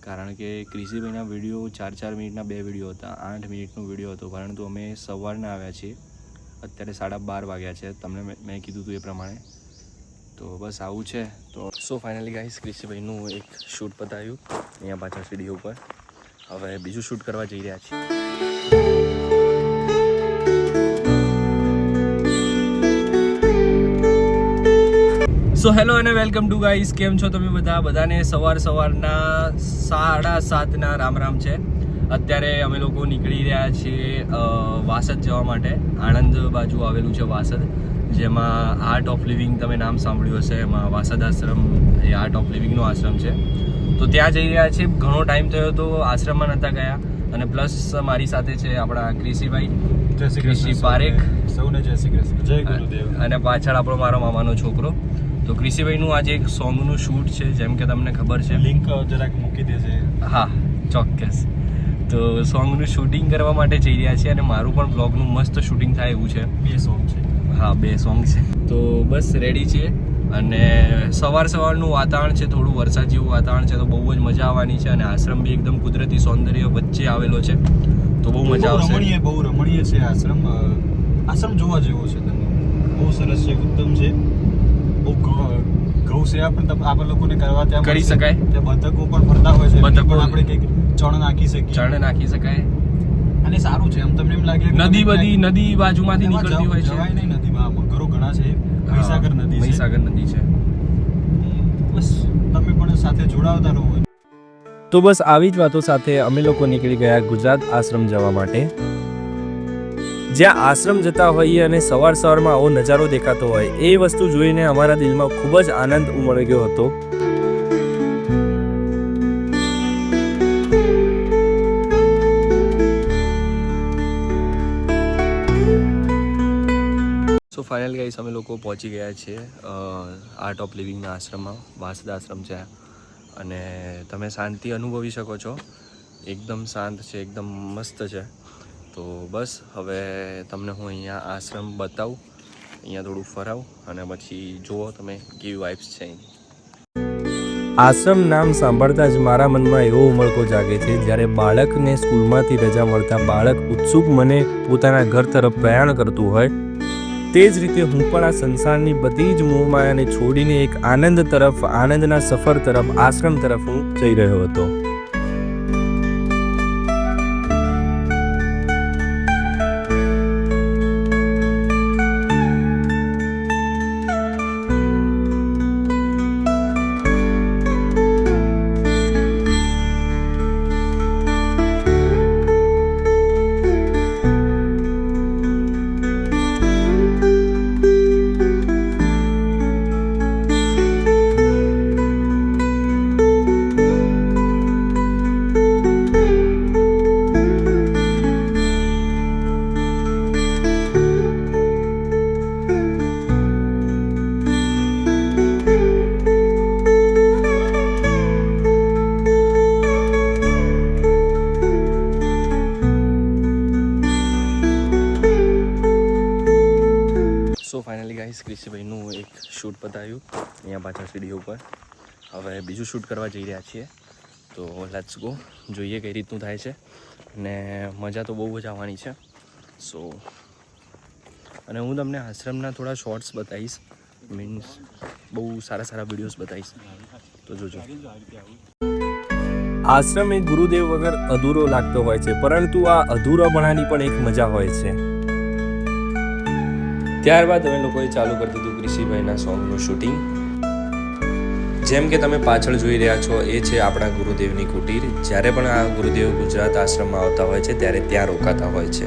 કારણ કે ક્રિશીભાઈના વિડીયો 4-4 મિનિટના 2 વિડીયો હતા, 8 મિનિટનો વિડીયો હતો, પરંતુ અમે સવારના આવ્યા છીએ, અત્યારે 12:30 વાગ્યા છે, તમને મેં કીધું હતું એ પ્રમાણે. તો બસ આવું છે. તો ફાઇનલી ગાઈસ ક્રિશીભાઈનું એક શૂટ પતાવ્યું અહીંયા પાછળ સીડી ઉપર. હવે બીજું શૂટ કરવા જઈ રહ્યા છીએ. હેલો અને વેલકમ ટુ ગાઈસ. કેમ છો તમે બધા? બધાને સવારના 7:30ના રામ છે. અત્યારે અમે લોકો નીકળી રહ્યા છીએ વાસદ જવા માટે. આણંદ બાજુ આવેલું છે વાસદ, જેમાં આર્ટ ઓફ લિવિંગ તમે નામ સાંભળ્યું હશે. એમાં વાસદ આશ્રમ એ આર્ટ ઓફ લિવિંગનો આશ્રમ છે. તો ત્યાં જઈ રહ્યા છીએ. ઘણો ટાઈમ થયો તો આશ્રમમાં નહોતા ગયા. અને પ્લસ મારી સાથે છે આપણા ક્રિશીભાઈ, ક્રિશી પારેખ. સૌને જય શ્રી કૃષ્ણ, જય ગુરુદેવ. અને પાછળ આપણો મારો મામાનો છોકરો. તો ક્રિશીભાઈનું આજે એક સોંગનું શૂટ છે, જેમ કે તમને ખબર છે. લિંક જરાક મૂકી દેજે. હા, ચોક્કસ. તો સોંગનું શૂટિંગ કરવા માટે જઈ રહ્યા છીએ અને મારું પણ બ્લોગનું મસ્ત શૂટિંગ થાય એવું છે. 2 સોંગ છે. હા, 2 સોંગ છે. તો બસ રેડી છીએ. અને સવારનું વાતાવરણ છે, થોડું વરસાદ જેવું વાતાવરણ છે, તો બહુ જ મજા આવવાની છે. અને આશ્રમ બી એકદમ કુદરતી સૌંદર્ય વચ્ચે આવેલો છે, તો બહુ મજા આવશે. બહુ રમણીય છે આશ્રમ. આશ્રમ જોવા જેવો છે. બહુ સરસ છે, ઉત્તમ છે. ગૌ સેવા પણ આપણે લોકોને કરવા ત્યાં કરી શકાય. ત્યાં બતકો પણ ફરતા હોય છે. બતકો આપણે કંઈક ચણ નાખી શકાય. અને સારું છે. એમ તમને એમ લાગે નદી બાજુમાંથી નીકળતી હોય છે. જવાય નહીં નદીમાં, મગરો ઘણા છે. મહીસાગર નદી છે. બસ તમે પણ સાથે જોડાવતા રહો. તો બસ આવી જ વાતો સાથે અમે લોકો નીકળી ગયા ગુજરાત આશ્રમ જવા માટે. જ્યાં આશ્રમ જતા હોઈએ અને સવારમાં આવો નજારો દેખાતો હોય, એ વસ્તુ જોઈને અમારા દિલમાં ખૂબ જ આનંદ ઉમળી ગયો હતો. ફાઇનલ ગાઈસ અમે લોકો પહોંચી ગયા છીએ આર્ટ ઓફ લિવિંગના આશ્રમમાં. વાસદ આશ્રમ છે અને તમે શાંતિ અનુભવી શકો છો. એકદમ શાંત છે, એકદમ મસ્ત છે. તો બસ હવે તમને હું અહીંયા આશ્રમ બતાવું, અહીંયા થોડું ફરાવું અને પછી જુઓ તમે કેવી વાઇબ્સ છે. આશ્રમ નામ સાંભળતા જ મારા મનમાં એવો ઉમળકો જાગે છે. જ્યારે બાળકને સ્કૂલમાંથી રજા મળતા બાળક ઉત્સુક મને પોતાના ઘર તરફ પ્રયાણ કરતું હોય, તે જ રીતે હું પણ આ સંસારની બધી જ મોહમાયાને છોડીને એક આનંદ તરફ, આનંદના સફર તરફ, આશ્રમ તરફ હું જઈ રહ્યો હતો. ફાઇનલી ગાઈસ ક્રિશીભાઈનું એક શૂટ પતાવ્યું અહીંયા પાછળ સીડી ઉપર. હવે બીજું શૂટ કરવા જઈ રહ્યા છીએ. તો લેટ્સ ગો, જોઈએ કઈ રીતનું થાય છે. અને મજા તો બહુ જ આવવાની છે. અને હું તમને આશ્રમના થોડા શોર્ટ્સ બતાવીશ, મીન્સ બહુ સારા વિડીયોઝ બતાવીશ, તો જોજો. આશ્રમ એ ગુરુદેવ વગર અધૂરો લાગતો હોય છે, પરંતુ આ અધૂરાપણાની પણ એક મજા હોય છે. ત્યારબાદ અમે લોકોએ ચાલુ કરી દીધું ક્રિશીભાઈના સોંગનું શૂટિંગ. જેમ કે તમે પાછળ જોઈ રહ્યા છો, એ છે આપણા ગુરુદેવની કુટીર. જ્યારે પણ આ ગુરુદેવ ગુજરાત આશ્રમમાં આવતા હોય છે ત્યારે ત્યાં રોકાતા હોય છે.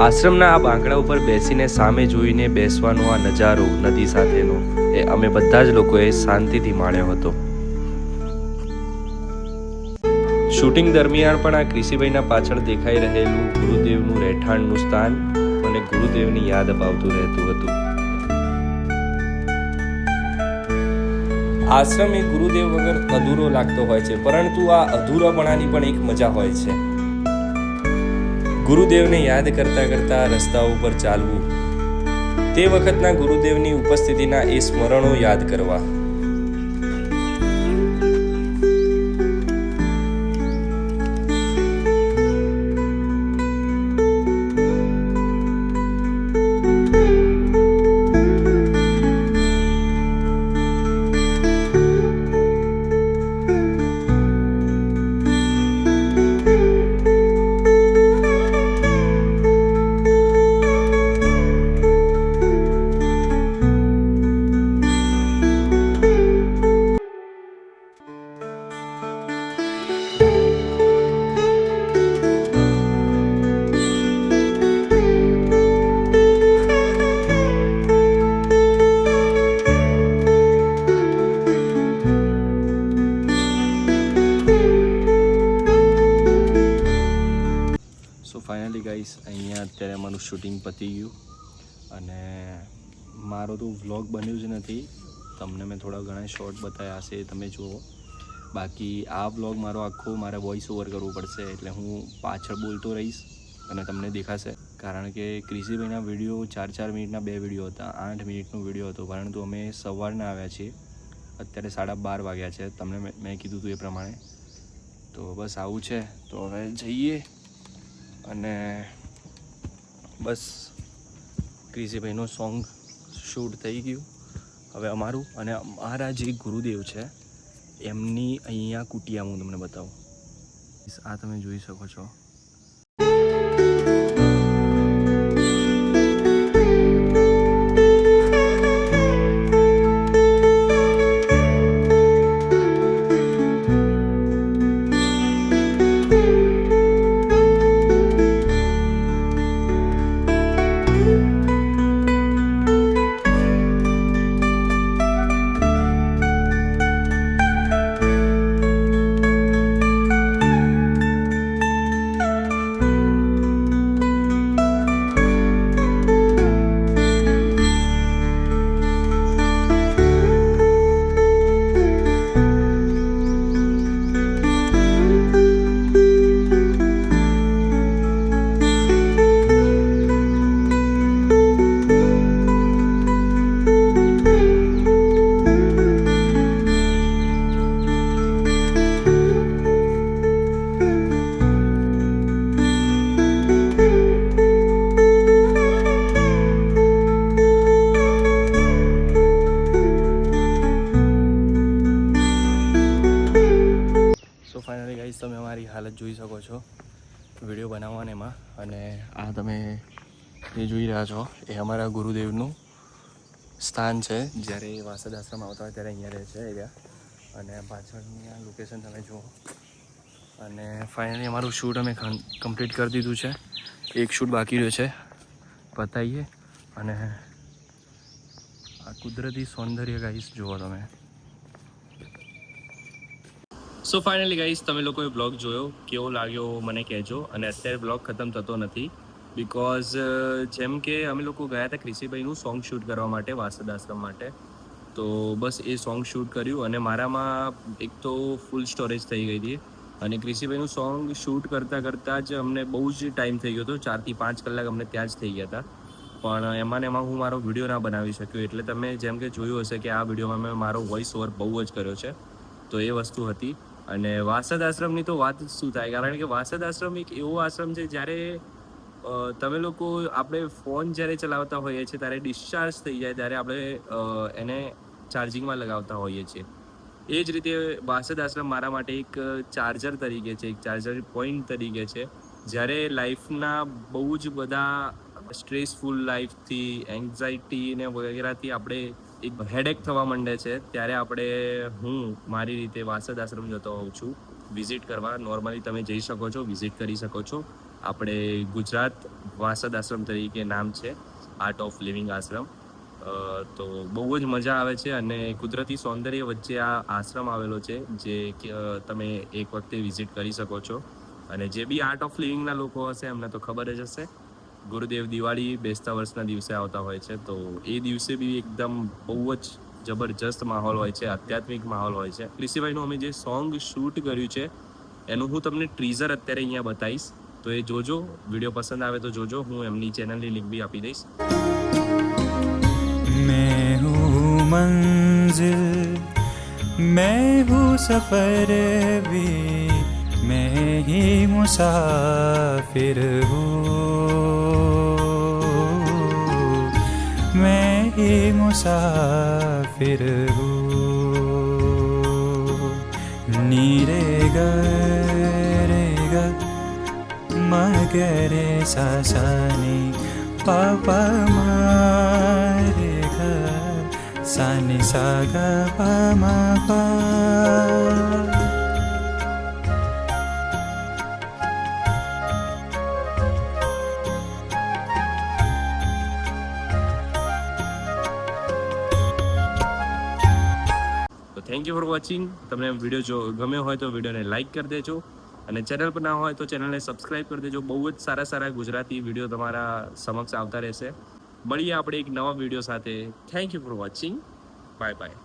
આશ્રમના આ બાંકડા ઉપર બેસીને સામે જોઈને બેસવાનો આ નજારો નદી સાથેનો, એ અમે બધા જ લોકોએ શાંતિથી માણ્યો હતો. શૂટિંગ દરમિયાન પણ આ ક્રિશીભાઈના પાછળ દેખાઈ રહેલું ગુરુદેવનું રહેઠાણ વખાણનું સ્થાન મને ગુરુદેવની યાદ અપાવતું રહેતું હતું. આશ્રમ એ ગુરુદેવ વગર અધૂરો લાગતો હોય છે, પરંતુ આ અધૂરાપણાની પણ એક મજા હોય છે. ગુરુદેવને યાદ કરતા કરતા રસ્તા ઉપર ચાલવું, તે વખતના ગુરુદેવની ઉપસ્થિતિના એ સ્મરણો યાદ કરવા. ફાઇનલી ગાઈસ, અહીંયા અત્યારે અમારું શૂટિંગ પતી ગયું અને મારો તો વ્લોગ બન્યું જ નથી. તમને મેં થોડા ઘણા શોર્ટ બતાવ્યા હશે, તમે જુઓ. બાકી આ વ્લોગ મારો આખો મારે વોઇસ ઓવર કરવું પડશે, એટલે હું પાછળ બોલતો રહીશ અને તમને દેખાશે. કારણ કે ક્રિશીભાઈના વિડીયો 4-4 મિનિટના 2 વિડીયો હતા, 8 મિનિટનો વિડીયો હતો, પરંતુ અમે સવારના આવ્યા છીએ. અત્યારે 12:30 વાગ્યા છે, તમને મેં કીધું હતું એ પ્રમાણે. તો બસ આવું છે. તો હવે જઈએ અને બસ ક્રિશીભાઈનું સોંગ શૂટ થઈ ગયું. હવે અમારું અને અમારા જે ગુરુદેવ છે એમની અહીંયા કુટિયા હું તમને બતાવું. આ તમે જોઈ શકો છો. ફાઇનલી ગાઈસ, તમે અમારી હાલત જોઈ શકો છો વિડીયો બનાવવાને એમાં. અને આ તમે જે જોઈ રહ્યા છો એ અમારા ગુરુદેવનું સ્થાન છે. જ્યારે વાસદ આશ્રમ આવતા હોય ત્યારે અહીંયા રહે છે એરિયા. અને પાછળની આ લોકેશન તમે જુઓ. અને ફાઇનલી અમારું શૂટ અમે કમ્પ્લીટ કરી દીધું છે. એક શૂટ બાકી રહ્યો છે, પતાવીએ. અને આ કુદરતી સૌંદર્ય ગાઈસ જુઓ તમે. સો ફાઇનલી ગાઈસ, તમે લોકોએ બ્લોગ જોયો, કેવો લાગ્યો મને કહેજો. અને અત્યારે બ્લોગ ખતમ થતો નથી, બિકોઝ જેમ કે અમે લોકો ગયા હતા ક્રિશીભાઈનું સોંગ શૂટ કરવા માટે, વાસદ આશ્રમ માટે. તો બસ એ સોંગ શૂટ કર્યું અને મારામાં એક તો ફૂલ સ્ટોરેજ થઈ ગઈ હતી. અને ક્રિશીભાઈનું સોંગ શૂટ કરતાં કરતાં જ અમને બહુ જ ટાઈમ થઈ ગયો હતો. 4 થી 5 કલાક અમને ત્યાં જ થઈ ગયા હતા. પણ એમાં હું મારો વિડીયો ના બનાવી શક્યો. એટલે તમે જેમ કે જોયું હશે કે આ વિડીયોમાં મેં મારો વોઇસ ઓવર બહુ જ કર્યો છે. તો એ વસ્તુ હતી. અને વાસદ આશ્રમની તો વાત જ શું થાય, કારણ કે વાસદ આશ્રમ એક એવો આશ્રમ છે જ્યારે તમે લોકો આપણે ફોન જ્યારે ચલાવતા હોઈએ છીએ ત્યારે ડિસ્ચાર્જ થઈ જાય ત્યારે આપણે એને ચાર્જિંગમાં લગાવતા હોઈએ છીએ. એ જ રીતે વાસદ આશ્રમ મારા માટે એક ચાર્જર તરીકે છે, એક ચાર્જર પોઈન્ટ તરીકે છે. જ્યારે લાઈફના બહુ જ બધા સ્ટ્રેસફુલ લાઈફથી, એન્ઝાઇટી ને વગેરેથી આપણે એક હેડેક થવા માંડે છે, ત્યારે હું મારી રીતે વાસદ આશ્રમ જતો હોઉં છું વિઝિટ કરવા. નોર્મલી તમે જઈ શકો છો, વિઝિટ કરી શકો છો. આપણે ગુજરાત વાસદ આશ્રમ તરીકે નામ છે, આર્ટ ઓફ લિવિંગ આશ્રમ. તો બહુ જ મજા આવે છે અને કુદરતી સૌંદર્ય વચ્ચે આ આશ્રમ આવેલો છે, જે તમે એક વખતે વિઝિટ કરી શકો છો. અને જે બી આર્ટ ઓફ લિવિંગના લોકો હશે એમને તો ખબર જ હશે. ગુરુદેવ દિવાળી બેસતા વર્ષના દિવસે આવતા હોય છે, તો એ દિવસે બી એકદમ બહુ જ જબરજસ્ત માહોલ હોય છે, આધ્યાત્મિક માહોલ હોય છે. ક્રિશીભાઈનું અમે જે સોંગ શૂટ કર્યું છે એનું હું તમને ટ્રીઝર અત્યારે અહીંયા બતાવીશ, તો એ જોજો. વિડીયો પસંદ આવે તો જોજો. હું એમની ચેનલની લિંક બી આપી દઈશ. मैं हूँ मंजिल, मैं हूँ सफर भी, मैं ही मुसाफिर हूँ, मैं ही मुसाफिर हूँ. नीरे गे ग मगरे सानी पापा मारे ग सानी सागा पामा पा. તો થેન્ક યુ ફોર વોચિંગ. તમને વિડીયો ગમ્યો હોય તો વિડીયોને લાઇક કરી દેજો, અને ચેનલ પર ના હોય તો ચેનલને સબસ્ક્રાઇબ કરી દેજો. બહુ જ સારા ગુજરાતી વિડીયો તમારા સમક્ષ આવતા રહેશે. મળીએ આપણે એક નવા વિડીયો સાથે. Thank you for watching. Bye bye.